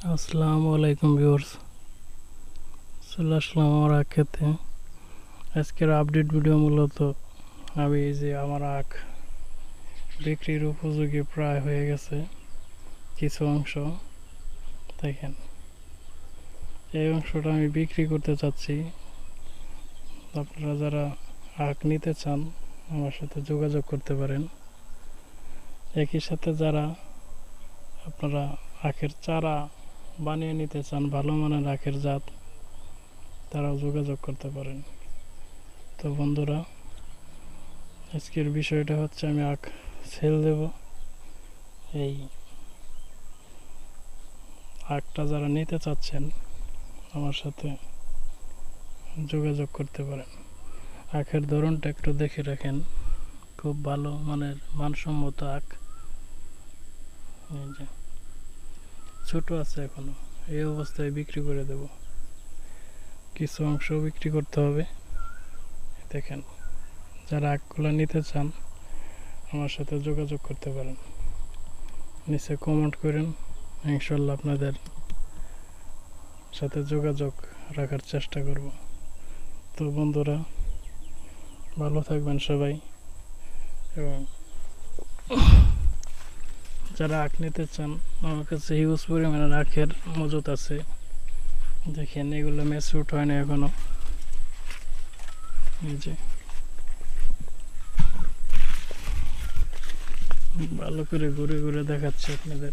আসসালামু আলাইকুম ভিউয়ার্স, চলে আসলাম আমার আখ খেতে। আজকের আপডেট ভিডিও মূলত আমি এই যে আমার আখ বিক্রির উপযোগী প্রায় হয়ে গেছে। কিছু অংশ দেখেন, এই অংশটা আমি বিক্রি করতে চাচ্ছি। আপনারা যারা আখ নিতে চান আমার সাথে যোগাযোগ করতে পারেন। একই সাথে যারা আপনারা আখের চারা বানিয়ে নিতে চান, ভালো মানের আখের জাত, তারাও যোগাযোগ করতে পারেন। তো বন্ধুরা, আজকের বিষয়টা হচ্ছে আমি আখ সেল দেব। এই আখটা যারা নিতে চাচ্ছেন আমার সাথে যোগাযোগ করতে পারেন। আখের ধরনটা একটু দেখে রাখেন, খুব ভালো মানের মানসম্মত আখ। এই যে ছোট আছে এখনো, এই অবস্থায় বিক্রি করে দেব। কিছু অংশ বিক্রি করতে হবে। দেখেন, যারা আখগুলো নিতে চান আমার সাথে যোগাযোগ করতে পারেন। নিচে কমেন্ট করেন, ইনশাল্লাহ আপনাদের সাথে যোগাযোগ রাখার চেষ্টা করব। তো বন্ধুরা, ভালো থাকবেন সবাই, এবং যারা আখ নিতে চান আমার কাছে হিউজ পরিমাণের আখের মজুত আছে। দেখেন, এগুলো ম্যাচিউরড হয় না এখনো। এই যে ভালো করে ঘুরে ঘুরে দেখাচ্ছে আপনাদের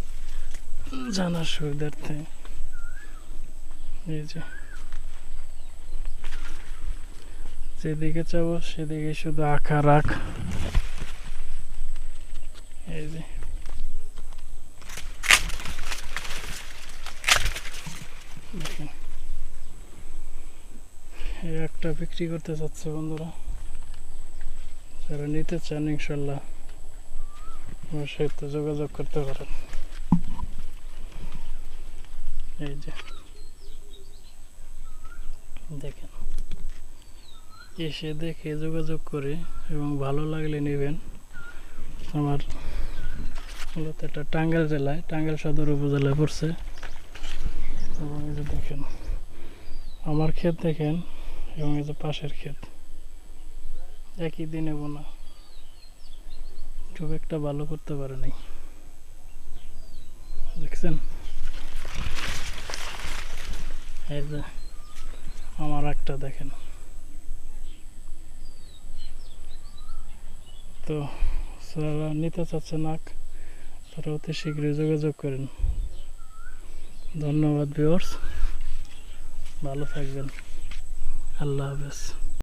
জানার সুবিধার্থে। এই যে যেদিকে চাবো সেদিকে শুধু আখ আর আখ। এই যে দেখেন, এই একটা বিক্রি করতে চাচ্ছে বন্ধুরা। যারা নিতে চান ইনশাল্লাহ আমার সাথে যোগাযোগ করতে পারেন। এই যে দেখেন, এসে দেখে যোগাযোগ করে এবং ভালো লাগলে নেবেন। আমার মূলত এটা টাঙ্গাইল জেলায়, টাঙ্গাইল সদর উপজেলায় পড়ছে। এবং এই যে দেখেন আমার ক্ষেত দেখেন, এবং এই যে পাশের ক্ষেত একই দিনে বোনা, খুব একটা ভালো করতে পারে নাই। দেখছেন, এই যে আমার একটা দেখেন। তো যারা নিতে চাচ্ছেন আখ, তারা অতি শীঘ্রই যোগাযোগ করেন। ধন্যবাদ ভিউয়ার্স, ভালো থাকবেন, আল্লাহ হাফেজ।